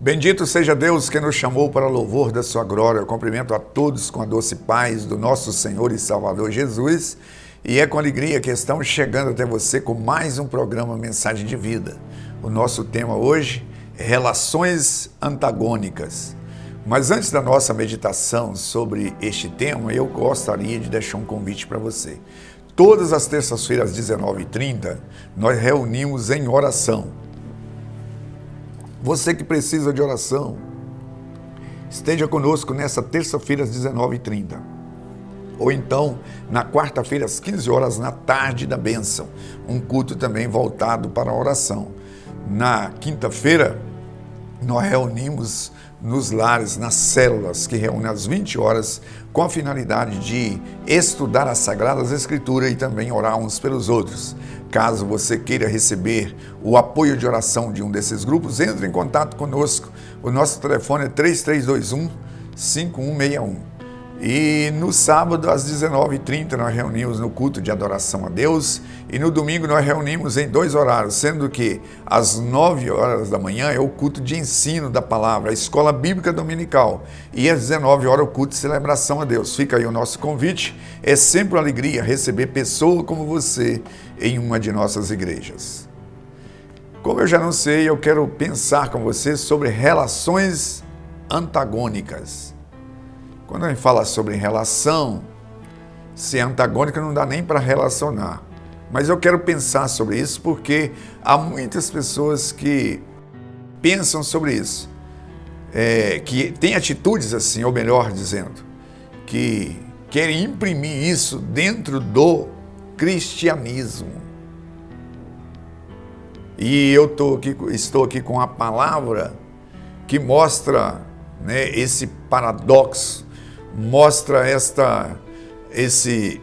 Bendito seja Deus que nos chamou para louvor da sua glória. Eu cumprimento a todos com a doce paz do nosso Senhor e Salvador Jesus. E é com alegria que estamos chegando até você com mais um programa Mensagem de Vida. O nosso tema hoje é relações antagônicas. Mas antes da nossa meditação sobre este tema, eu gostaria de deixar um convite para você. Todas as terças-feiras, às 19h30, nós reunimos em oração. Você que precisa de oração, esteja conosco nessa terça-feira às 19h30. Ou então, na quarta-feira às 15 horas, na tarde da bênção. Um culto também voltado para a oração. Na quinta-feira, nós reunimos nos lares, nas células, que reúnem às 20 horas, com a finalidade de estudar as Sagradas Escrituras e também orar uns pelos outros. Caso você queira receber o apoio de oração de um desses grupos, entre em contato conosco. O nosso telefone é 3321-5161. E no sábado, às 19h30, nós reunimos no culto de adoração a Deus. E no domingo nós reunimos em 2 horários, sendo que às 9 horas da manhã é o culto de ensino da palavra, a escola bíblica dominical. E às 19 horas o culto de celebração a Deus. Fica aí o nosso convite. É sempre uma alegria receber pessoas como você em uma de nossas igrejas. Como eu já anunciei, eu quero pensar com você sobre relações antagônicas. Quando a gente fala sobre relação, se é antagônica não dá nem para relacionar. Mas eu quero pensar sobre isso porque há muitas pessoas que pensam sobre isso, que têm atitudes assim, ou melhor dizendo, que querem imprimir isso dentro do cristianismo. E eu estou aqui com a palavra que mostra, esse paradoxo, mostra esse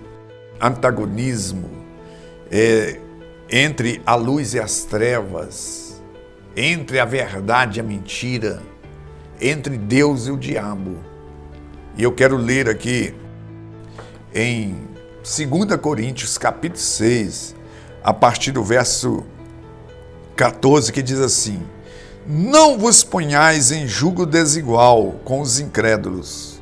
antagonismo entre a luz e as trevas, entre a verdade e a mentira, entre Deus e o diabo. E eu quero ler aqui em 2 Coríntios, capítulo 6, a partir do verso 14, que diz assim: não vos ponhais em jugo desigual com os incrédulos.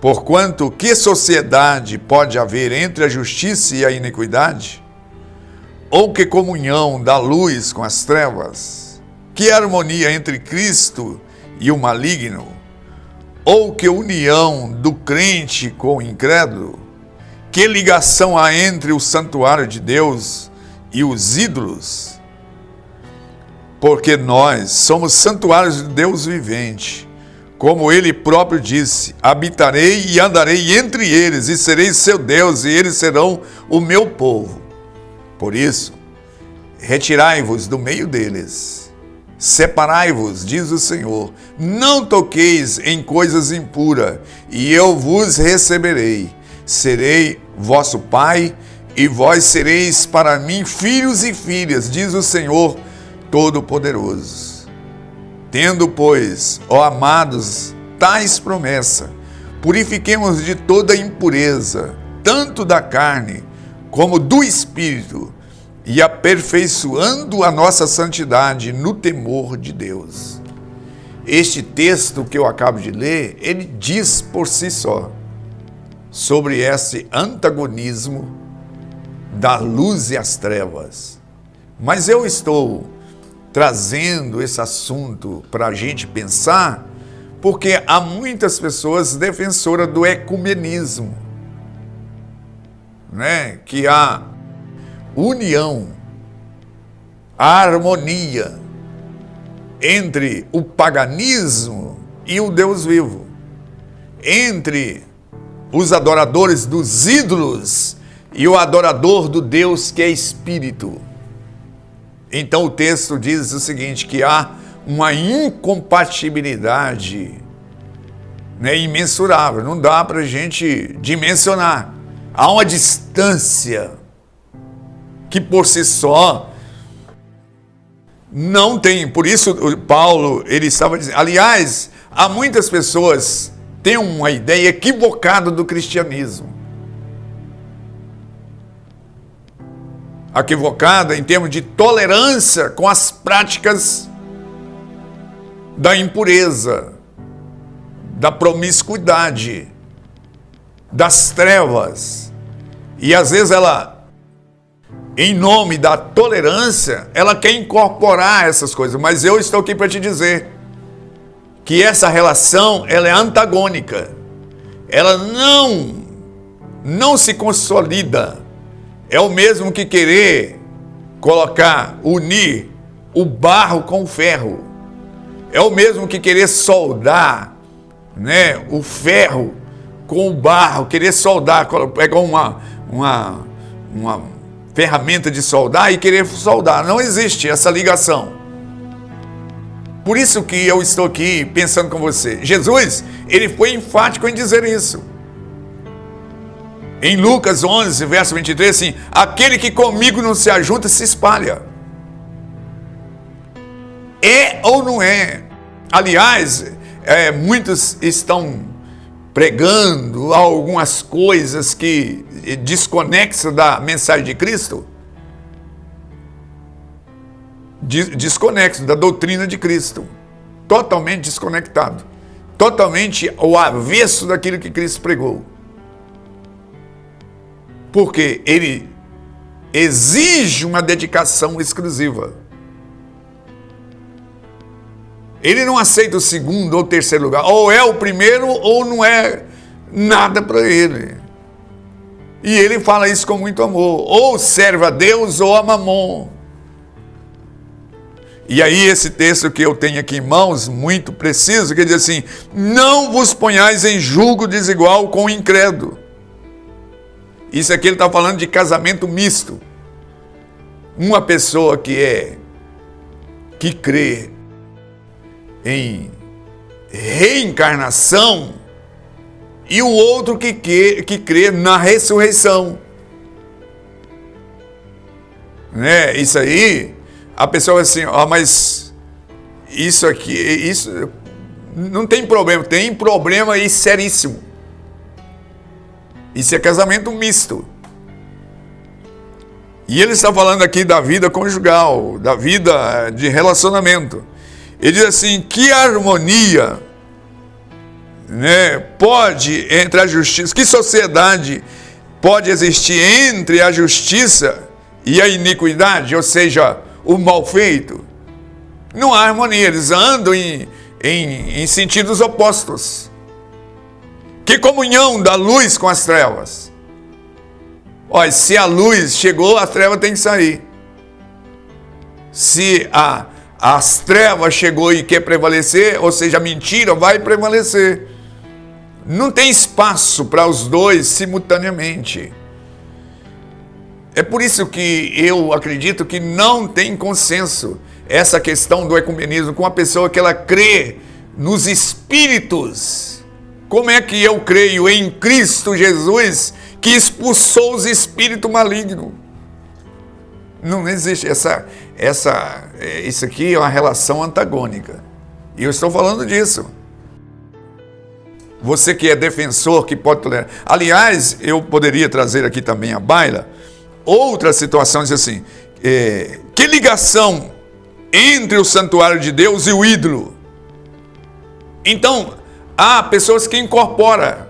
Porquanto, que sociedade pode haver entre a justiça e a iniquidade? Ou que comunhão da luz com as trevas? Que harmonia entre Cristo e o maligno? Ou que união do crente com o incrédulo? Que ligação há entre o santuário de Deus e os ídolos? Porque nós somos santuários de Deus vivente. Como ele próprio disse, habitarei e andarei entre eles, e serei seu Deus, e eles serão o meu povo. Por isso, retirai-vos do meio deles, separai-vos, diz o Senhor, não toqueis em coisas impuras, e eu vos receberei. Serei vosso pai, e vós sereis para mim filhos e filhas, diz o Senhor Todo-Poderoso. Tendo, pois, ó amados, tais promessas, purifiquemos de toda impureza, tanto da carne como do espírito, e aperfeiçoando a nossa santidade no temor de Deus. Este texto que eu acabo de ler, ele diz por si só sobre esse antagonismo da luz e as trevas. Mas eu estou trazendo esse assunto para a gente pensar, porque há muitas pessoas defensoras do ecumenismo, que há união, a harmonia entre o paganismo e o Deus vivo, entre os adoradores dos ídolos e o adorador do Deus que é Espírito. Então o texto diz o seguinte, que há uma incompatibilidade imensurável, não dá para a gente dimensionar. Há uma distância que por si só não tem. Por isso Paulo, ele estava dizendo, aliás, há muitas pessoas que têm uma ideia equivocada do cristianismo. Equivocada em termos de tolerância com as práticas da impureza, da promiscuidade, das trevas. E às vezes ela, em nome da tolerância, ela quer incorporar essas coisas. Mas eu estou aqui para te dizer que essa relação, ela é antagônica. Ela não se consolida. É o mesmo que querer unir o barro com o ferro. É o mesmo que querer soldar, né, o ferro com o barro, querer soldar, pegar uma ferramenta de soldar e querer soldar. Não existe essa ligação. Por isso que eu estou aqui pensando com você. Jesus, ele foi enfático em dizer isso. Em Lucas 11, verso 23, assim, aquele que comigo não se ajunta, se espalha. É ou não é? Aliás, muitos estão pregando algumas coisas que desconexam da mensagem de Cristo, desconexo da doutrina de Cristo, totalmente desconectado, totalmente ao avesso daquilo que Cristo pregou. Porque ele exige uma dedicação exclusiva. Ele não aceita o segundo ou terceiro lugar. Ou é o primeiro ou não é nada para ele. E ele fala isso com muito amor. Ou serve a Deus ou a Mamon. E aí esse texto que eu tenho aqui em mãos, muito preciso, que diz assim, não vos ponhais em julgo desigual com o incrédulo. Isso aqui ele está falando de casamento misto. Uma pessoa que crê em reencarnação e o outro que crê na ressurreição. Né? Isso aí, a pessoa assim, mas isso aqui, isso não tem problema, tem problema aí seríssimo. Isso é casamento misto. E ele está falando aqui da vida conjugal, da vida de relacionamento. Ele diz assim, que harmonia, né, pode entre a justiça, que sociedade pode existir entre a justiça e a iniquidade, ou seja, o mal feito? Não há harmonia, eles andam em sentidos opostos. Que comunhão da luz com as trevas? Olha, se a luz chegou, a treva tem que sair. Se as trevas chegou e quer prevalecer, ou seja, a mentira vai prevalecer. Não tem espaço para os dois simultaneamente. É por isso que eu acredito que não tem consenso essa questão do ecumenismo com a pessoa que ela crê nos espíritos. Como é que eu creio em Cristo Jesus que expulsou os espíritos malignos? Não existe isso aqui é uma relação antagônica. E eu estou falando disso. Você que é defensor, que pode tolerar. Aliás, eu poderia trazer aqui também à baila outras situações assim. Que ligação entre o santuário de Deus e o ídolo? Então, há pessoas que incorporam.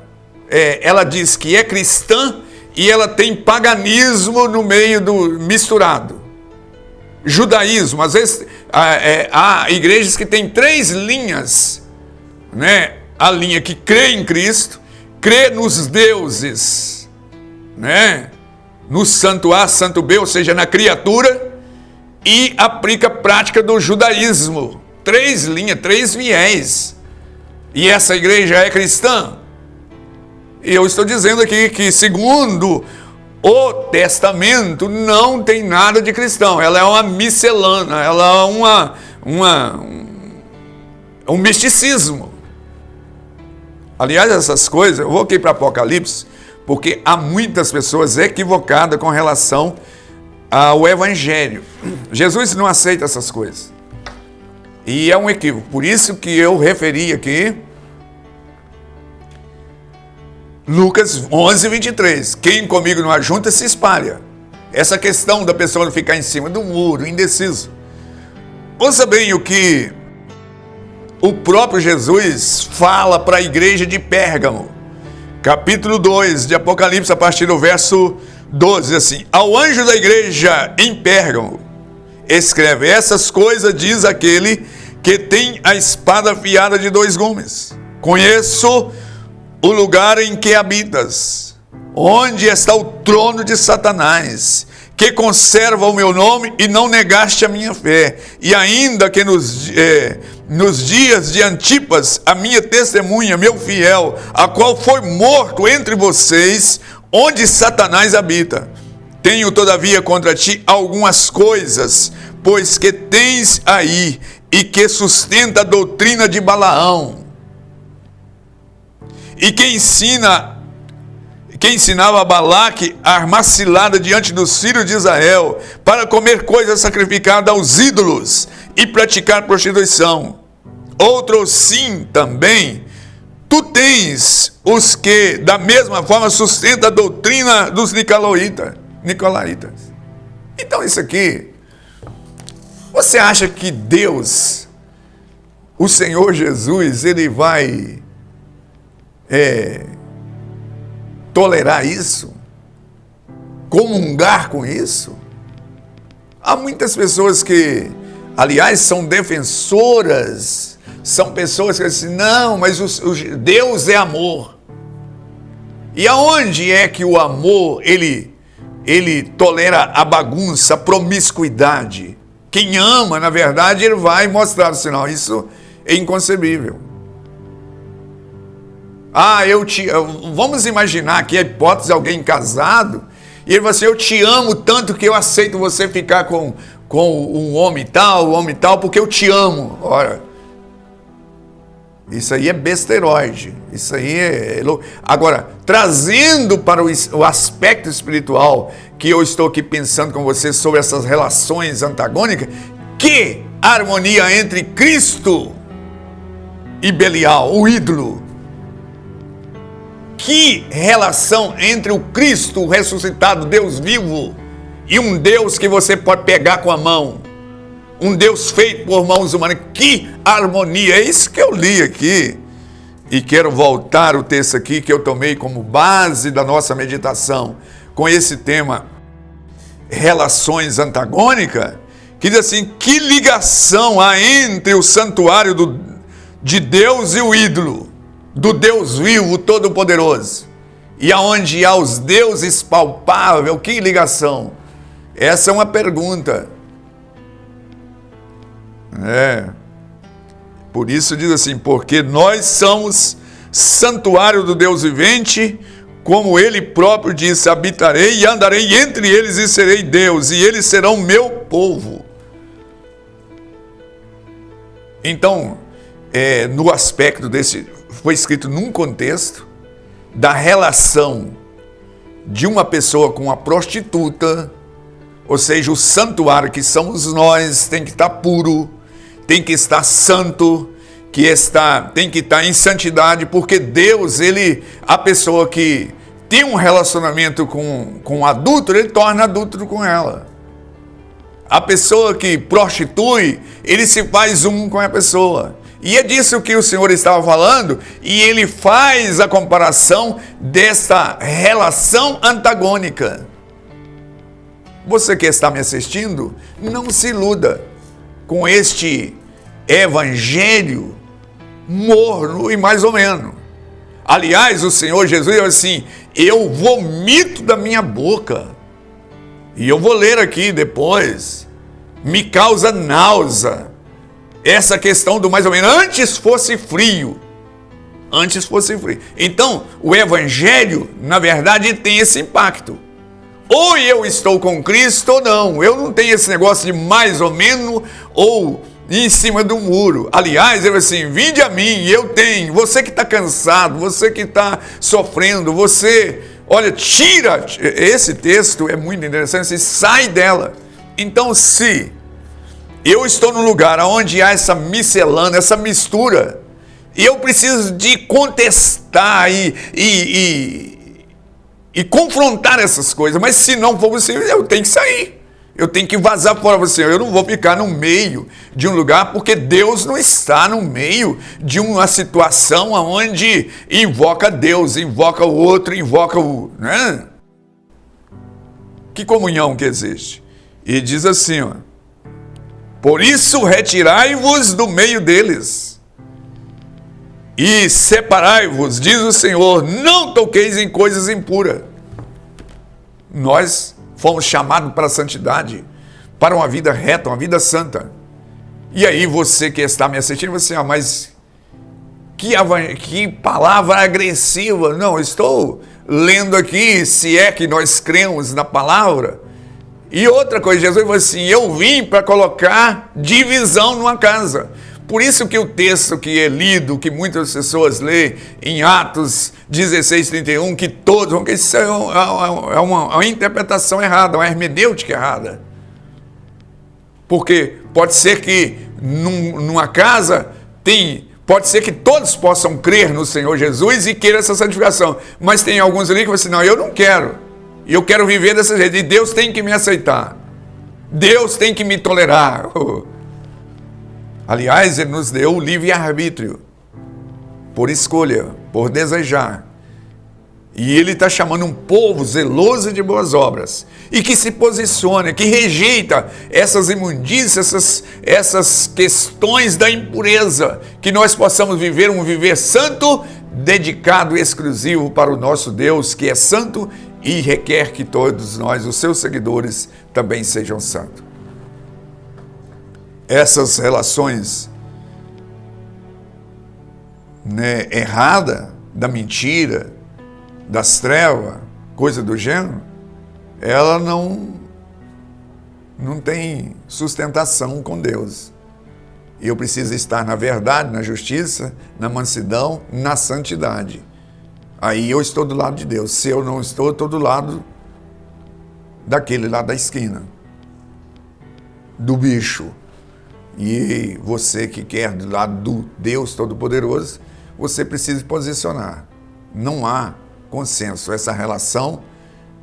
Ela diz que é cristã e ela tem paganismo no meio do misturado. Judaísmo, às vezes há igrejas que têm 3 linhas, né? A linha que crê em Cristo, crê nos deuses, né? No santo A, santo B, ou seja, na criatura, e aplica a prática do judaísmo. 3 linhas, 3 viés. E essa igreja é cristã? E eu estou dizendo aqui que, segundo o Testamento, não tem nada de cristão. Ela é uma miscelânea, ela é um misticismo. Aliás, essas coisas, eu vou aqui para Apocalipse, porque há muitas pessoas equivocadas com relação ao Evangelho. Jesus não aceita essas coisas. E é um equívoco. Por isso que eu referi aqui Lucas 11, 23. Quem comigo não ajunta, se espalha. Essa questão da pessoa ficar em cima do muro, indeciso. Ouça bem o que o próprio Jesus fala para a igreja de Pérgamo. Capítulo 2 de Apocalipse, a partir do verso 12, assim: ao anjo da igreja em Pérgamo, escreve: essas coisas diz aquele que tem a espada afiada de 2 gumes. Conheço o lugar em que habitas, onde está o trono de Satanás, que conserva o meu nome e não negaste a minha fé, e ainda que nos dias de Antipas, a minha testemunha, meu fiel, a qual foi morto entre vocês, onde Satanás habita. Tenho todavia contra ti algumas coisas, pois que tens aí, e que sustenta a doutrina de Balaão, e que ensinava a Balaque a armar cilada diante dos filhos de Israel, para comer coisa sacrificada aos ídolos e praticar prostituição. Outro sim também, tu tens os que da mesma forma sustenta a doutrina dos nicolaítas. Então isso aqui, você acha que Deus, o Senhor Jesus, ele vai tolerar isso? Comungar com isso? Há muitas pessoas que, aliás, são defensoras, são pessoas que dizem, não, mas Deus é amor. E aonde é que o amor, ele tolera a bagunça, a promiscuidade? Quem ama, na verdade, ele vai mostrar o sinal. Isso é inconcebível. Vamos imaginar aqui a hipótese de alguém casado, e ele vai assim: eu te amo tanto que eu aceito você ficar com um homem tal, porque eu te amo. Ora, isso aí é besteroide, isso aí é louco. Agora, trazendo para o aspecto espiritual, que eu estou aqui pensando com você sobre essas relações antagônicas, que harmonia entre Cristo e Belial, o ídolo. Que relação entre o Cristo o ressuscitado, Deus vivo, e um Deus que você pode pegar com a mão, um Deus feito por mãos humanas. Que harmonia! É isso que eu li aqui, e quero voltar o texto aqui que eu tomei como base da nossa meditação com esse tema, relações antagônicas, que diz assim: que ligação há entre o santuário de Deus e o ídolo do Deus vivo, todo-poderoso, e aonde há os deuses palpáveis? Que ligação? Essa é uma pergunta. Por isso diz assim: porque nós somos santuário do Deus vivente, como ele próprio disse: habitarei e andarei entre eles e serei Deus, e eles serão meu povo. Então, no aspecto desse, foi escrito num contexto da relação de uma pessoa com uma prostituta, ou seja, o santuário que somos nós tem que estar puro, tem que estar santo, tem que estar em santidade, porque Deus, a pessoa que tem um relacionamento com um adúltero, ele torna adúltero com ela. A pessoa que prostitui, ele se faz um com a pessoa. E é disso que o Senhor estava falando, e ele faz a comparação desta relação antagônica. Você que está me assistindo, não se iluda com este evangelho morno e mais ou menos. Aliás, o Senhor Jesus disse assim: eu vomito da minha boca, e eu vou ler aqui depois, me causa náusea. Essa questão do mais ou menos, antes fosse frio. Então, o evangelho, na verdade, tem esse impacto. Ou eu estou com Cristo ou não. Eu não tenho esse negócio de mais ou menos ou em cima do muro. Aliás, ele assim: vinde a mim, eu tenho. Você que está cansado, você que está sofrendo, olha, tira. Esse texto é muito interessante, sai dela. Então, se eu estou num lugar onde há essa miscelânea, essa mistura, e eu preciso de contestar e confrontar essas coisas, mas se não for possível, eu tenho que sair. Eu tenho que vazar fora. Você, eu não vou ficar no meio de um lugar, porque Deus não está no meio de uma situação onde invoca Deus, invoca o outro, invoca o... Né? Que comunhão que existe. E diz assim, ó, por isso retirai-vos do meio deles e separai-vos, diz o Senhor, não toqueis em coisas impuras. Nós fomos chamados para a santidade, para uma vida reta, uma vida santa. E aí você que está me assistindo, você, mas que palavra agressiva. Não, estou lendo aqui, se é que nós cremos na palavra. E outra coisa, Jesus falou assim, eu vim para colocar divisão numa casa. Por isso que o texto que é lido, que muitas pessoas lêem em Atos 16:31, que todos, porque isso é uma interpretação errada, uma hermenêutica errada. Porque pode ser que numa casa pode ser que todos possam crer no Senhor Jesus e queiram essa santificação. Mas tem alguns ali que vão dizer, não, eu não quero. Eu quero viver dessa jeito. E Deus tem que me aceitar. Deus tem que me tolerar. Aliás, Ele nos deu o livre-arbítrio, por escolha, por desejar. E Ele está chamando um povo zeloso de boas obras, e que se posiciona, que rejeita essas imundícias, essas questões da impureza, que nós possamos viver um viver santo, dedicado e exclusivo para o nosso Deus, que é santo e requer que todos nós, os seus seguidores, também sejam santos. Essas relações, né, erradas, da mentira, das trevas, coisa do gênero, ela não tem sustentação com Deus. E eu preciso estar na verdade, na justiça, na mansidão, na santidade. Aí eu estou do lado de Deus. Se eu não estou, eu estou do lado daquele lá da esquina, do bicho. E você que quer do lado do Deus Todo-Poderoso, você precisa se posicionar. Não há consenso. Essa relação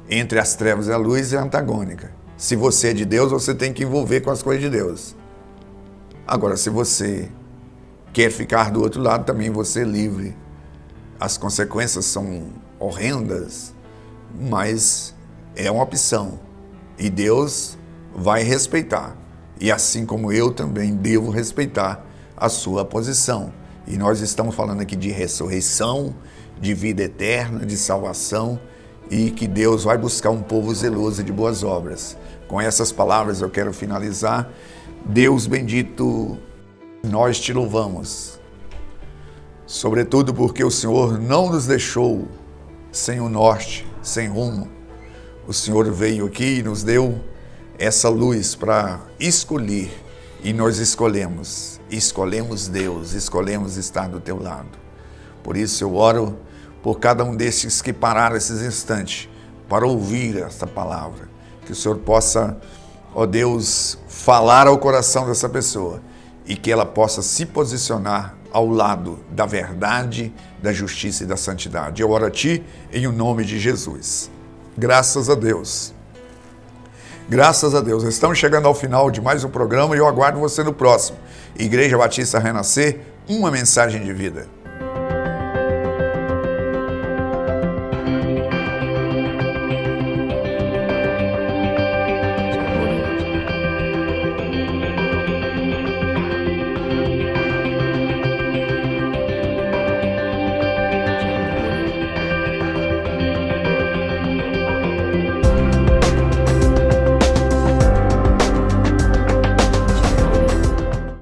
entre as trevas e a luz é antagônica. Se você é de Deus, você tem que envolver com as coisas de Deus. Agora, se você quer ficar do outro lado, também você é livre. As consequências são horrendas, mas é uma opção. E Deus vai respeitar. E assim como eu também devo respeitar a sua posição. E nós estamos falando aqui de ressurreição, de vida eterna, de salvação, e que Deus vai buscar um povo zeloso de boas obras. Com essas palavras eu quero finalizar. Deus bendito, nós te louvamos. Sobretudo porque o Senhor não nos deixou sem o norte, sem rumo. O Senhor veio aqui e nos deu essa luz para escolher, e nós escolhemos Deus, escolhemos estar do teu lado. Por isso eu oro por cada um desses que pararam esses instantes para ouvir essa palavra, que o Senhor possa, ó Deus, falar ao coração dessa pessoa e que ela possa se posicionar ao lado da verdade, da justiça e da santidade. Eu oro a Ti em o nome de Jesus. Graças a Deus. Graças a Deus. Estamos chegando ao final de mais um programa e eu aguardo você no próximo. Igreja Batista Renascer, uma mensagem de vida.